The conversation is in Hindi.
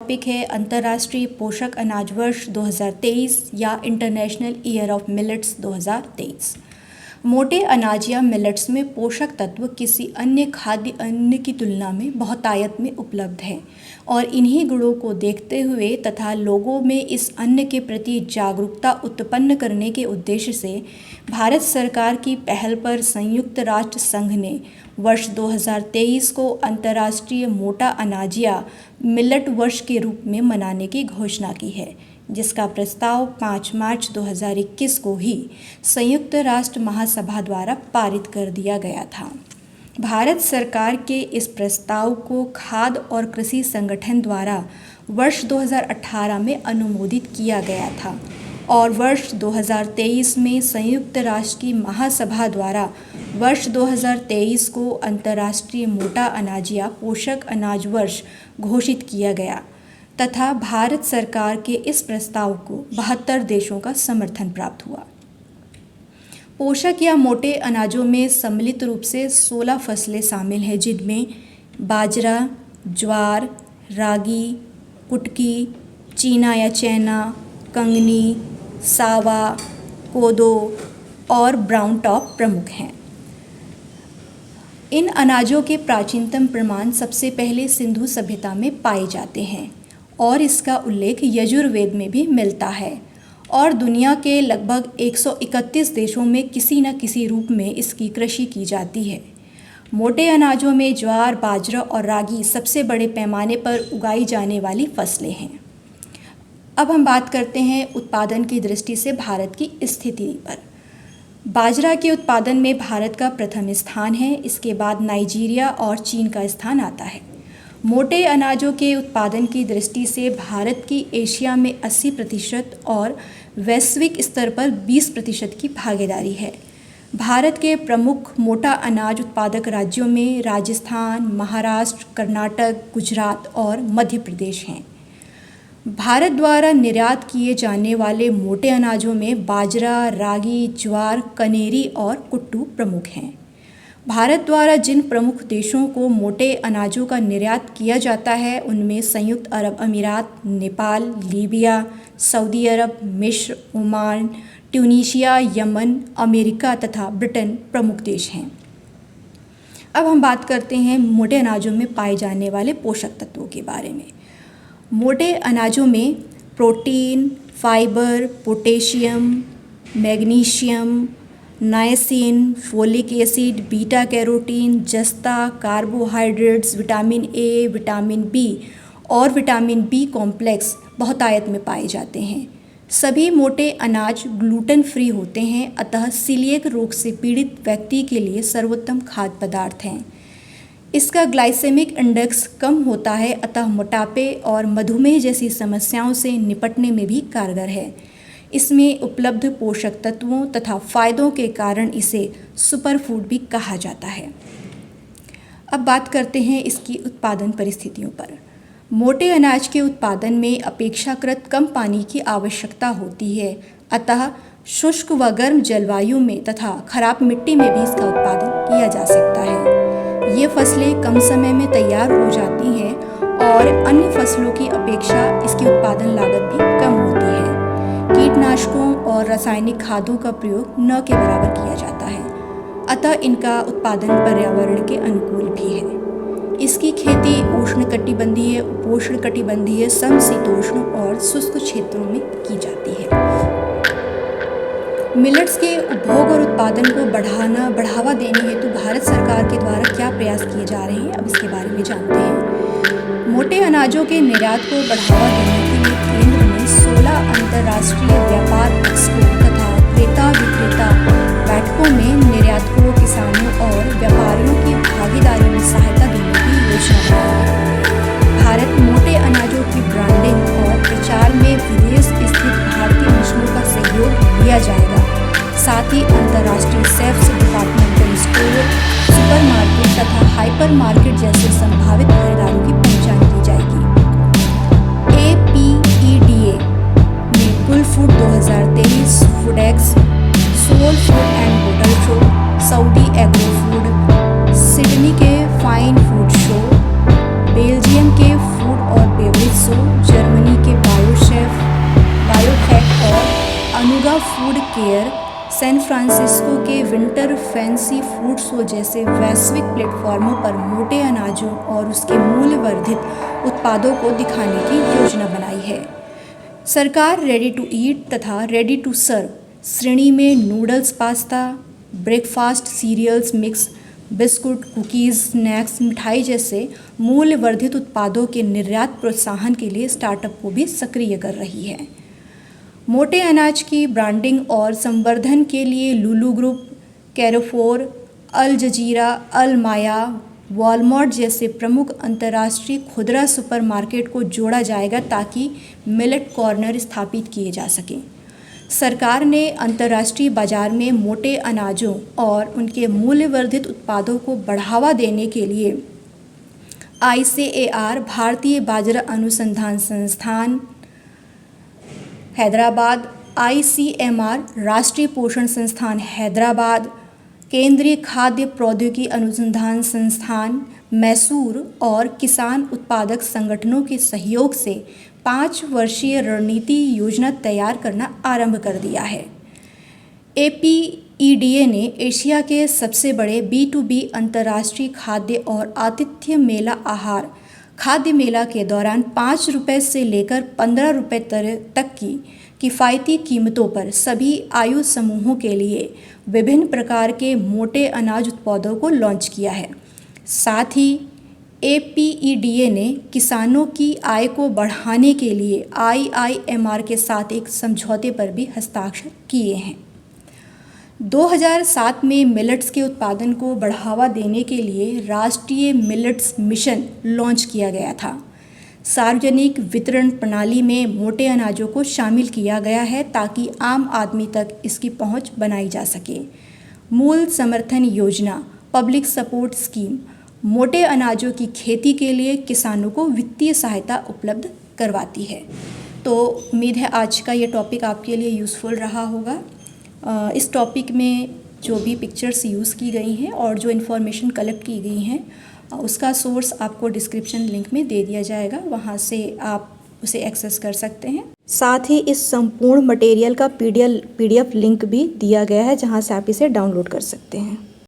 टॉपिक है अंतर्राष्ट्रीय पोषक अनाज वर्ष 2023 या इंटरनेशनल ईयर ऑफ मिलेट्स 2023। मोटे अनाज या मिलेट्स में पोषक तत्व किसी अन्य खाद्य अन्न की तुलना में बहुतायत में उपलब्ध हैं और इन्हीं गुणों को देखते हुए तथा लोगों में इस अन्न के प्रति जागरूकता उत्पन्न करने के उद्देश्य से भारत सरकार की पहल पर संयुक्त राष्ट्र संघ ने वर्ष 2023 को अंतर्राष्ट्रीय मोटा अनाज या मिलेट वर्ष के रूप में मनाने की घोषणा की है, जिसका प्रस्ताव 5 मार्च 2021 को ही संयुक्त राष्ट्र महासभा द्वारा पारित कर दिया गया था। भारत सरकार के इस प्रस्ताव को खाद्य और कृषि संगठन द्वारा वर्ष 2018 में अनुमोदित किया गया था और वर्ष 2023 में संयुक्त राष्ट्र की महासभा द्वारा वर्ष 2023 को अंतर्राष्ट्रीय मोटा अनाज या पोषक अनाज वर्ष घोषित किया गया तथा भारत सरकार के इस प्रस्ताव को 72 देशों का समर्थन प्राप्त हुआ। पोषक या मोटे अनाजों में सम्मिलित रूप से 16 फसलें शामिल हैं, जिनमें बाजरा, ज्वार, रागी, कुटकी, चीना या चैना, कंगनी, सावा, कोदो और ब्राउन टॉप प्रमुख हैं। इन अनाजों के प्राचीनतम प्रमाण सबसे पहले सिंधु सभ्यता में पाए जाते हैं और इसका उल्लेख यजुर्वेद में भी मिलता है और दुनिया के लगभग 131 देशों में किसी न किसी रूप में इसकी कृषि की जाती है। मोटे अनाजों में ज्वार, बाजरा और रागी सबसे बड़े पैमाने पर उगाई जाने वाली फसलें हैं। अब हम बात करते हैं उत्पादन की दृष्टि से भारत की स्थिति पर। बाजरा के उत्पादन में भारत का प्रथम स्थान है, इसके बाद नाइजीरिया और चीन का स्थान आता है। मोटे अनाजों के उत्पादन की दृष्टि से भारत की एशिया में 80% और वैश्विक स्तर पर 20% की भागीदारी है। भारत के प्रमुख मोटा अनाज उत्पादक राज्यों में राजस्थान, महाराष्ट्र, कर्नाटक, गुजरात और मध्य प्रदेश हैं। भारत द्वारा निर्यात किए जाने वाले मोटे अनाजों में बाजरा, रागी, ज्वार, कनेरी और कुट्टू प्रमुख हैं। भारत द्वारा जिन प्रमुख देशों को मोटे अनाजों का निर्यात किया जाता है उनमें संयुक्त अरब अमीरात, नेपाल, लीबिया, सऊदी अरब, मिस्र, ओमान, ट्यूनीशिया, यमन, अमेरिका तथा ब्रिटेन प्रमुख देश हैं। अब हम बात करते हैं मोटे अनाजों में पाए जाने वाले पोषक तत्वों के बारे में। मोटे अनाजों में protein, fibre, potassium, magnesium, niacin, folic acid, beta carotene, जस्ता, carbohydrates, vitamin A, vitamin B और विटामिन बी कॉम्प्लेक्स बहुतायत में पाए जाते हैं। सभी मोटे अनाज ग्लूटेन फ्री होते हैं, अतः सीलिएक रोग से पीड़ित व्यक्ति के लिए सर्वोत्तम खाद्य पदार्थ हैं। इसका ग्लाइसेमिक इंडेक्स कम होता है, अतः मोटापे और मधुमेह जैसी समस्याओं से निपटने में भी कारगर है। इसमें उपलब्ध पोषक तत्वों तथा फायदों के कारण इसे सुपरफूड भी कहा जाता है। अब बात करते हैं इसकी उत्पादन परिस्थितियों पर। मोटे अनाज के उत्पादन में अपेक्षाकृत कम पानी की आवश्यकता होती है, अतः शुष्क व गर्म जलवायु में तथा खराब मिट्टी में भी इसका उत्पादन किया जा सकता है। ये फसलें कम समय में तैयार हो जाती हैं और अन्य फसलों की अपेक्षा इसकी उत्पादन लागत भी कम होती है। कीटनाशकों और रासायनिक खादों का प्रयोग न के बराबर किया जाता है, अतः इनका उत्पादन पर्यावरण के अनुकूल भी है। इसकी खेती उष्णकटिबंधीय, उपोष्णकटिबंधीय, समशीतोष्ण और शुष्क क्षेत्रों में की जाती है। मिलेट्स के उपभोग और उत्पादन को बढ़ावा देने हेतु भारत सरकार के द्वारा क्या प्रयास किए जा रहे हैं, अब इसके बारे में जानते हैं। मोटे अनाजों के निर्यात को बढ़ावा देने के लिए केंद्र ने 16 अंतर्राष्ट्रीय व्यापार एक्सपो तथा क्रेता विक्रेता बैठकों में निर्यातकों, किसानों और व्यापारियों की भागीदारी में सहायता देने की योजना बनाई है। भारत मोटे अनाजों की ब्रांडिंग और प्रचार में विदेश स्थित भारतीय मिशनों का सहयोग लिया जाएगा। साथ ही अंतर्राष्ट्रीय सेफ्स, डिपार्टमेंटल स्टोर, सुपरमार्केट तथा हाइपर मार्केट जैसे संभावित खरीदारों की पहचान की जाएगी। APEDA ने Gulfood 2023, Foodex, Seoul food and hotel show, Saudi agro food, Sydney के फाइन फूड शो, बेल्जियम के फूड और बेवरेज सैन फ्रांसिस्को के विंटर फैंसी फूड शो जैसे वैश्विक प्लेटफॉर्मों पर मोटे अनाजों और उसके मूल्यवर्धित उत्पादों को दिखाने की योजना बनाई है। सरकार रेडी टू ईट तथा रेडी टू सर्व श्रेणी में noodles, pasta, breakfast cereals mix, biscuit, cookies, snacks, मिठाई जैसे मूल्यवर्धित उत्पादों के निर्यात प्रोत्साहन के लिए स्टार्टअप को भी सक्रिय कर रही है। मोटे अनाज की ब्रांडिंग और संवर्धन के लिए लुलु ग्रुप, कैरफोर, अल जजीरा, अल माया, वॉलमार्ट जैसे प्रमुख अंतर्राष्ट्रीय खुदरा सुपरमार्केट को जोड़ा जाएगा ताकि मिलेट कॉर्नर स्थापित किए जा सकें। सरकार ने अंतर्राष्ट्रीय बाजार में मोटे अनाजों और उनके मूल्यवर्धित उत्पादों को बढ़ावा देने के लिए ICAR, भारतीय बाजरा अनुसंधान संस्थान हैदराबाद, ICMR, राष्ट्रीय पोषण संस्थान हैदराबाद, केंद्रीय खाद्य प्रौद्योगिकी अनुसंधान संस्थान मैसूर और किसान उत्पादक संगठनों के सहयोग से 5 वर्षीय रणनीति योजना तैयार करना आरंभ कर दिया है। APEDA ने एशिया के सबसे बड़े B2B अंतर्राष्ट्रीय खाद्य और आतिथ्य मेला आहार खाद्य मेला के दौरान 5 रुपये से लेकर 15 रुपये तक की किफ़ायती कीमतों पर सभी आयु समूहों के लिए विभिन्न प्रकार के मोटे अनाज उत्पादों को लॉन्च किया है। साथ ही APEDA ने किसानों की आय को बढ़ाने के लिए IIMR के साथ एक समझौते पर भी हस्ताक्षर किए हैं। 2007 में मिलेट्स के उत्पादन को बढ़ावा देने के लिए राष्ट्रीय मिलेट्स मिशन लॉन्च किया गया था। सार्वजनिक वितरण प्रणाली में मोटे अनाजों को शामिल किया गया है ताकि आम आदमी तक इसकी पहुंच बनाई जा सके। मूल समर्थन योजना, पब्लिक सपोर्ट स्कीम, मोटे अनाजों की खेती के लिए किसानों को वित्तीय सहायता उपलब्ध करवाती है। तो उम्मीद है आज का ये टॉपिक आपके लिए यूज़फुल रहा होगा। इस टॉपिक में जो भी पिक्चर्स यूज़ की गई हैं और जो इन्फॉर्मेशन कलेक्ट की गई हैं उसका सोर्स आपको डिस्क्रिप्शन लिंक में दे दिया जाएगा, वहाँ से आप उसे एक्सेस कर सकते हैं। साथ ही इस संपूर्ण मटेरियल का PDF लिंक भी दिया गया है जहाँ से आप इसे डाउनलोड कर सकते हैं।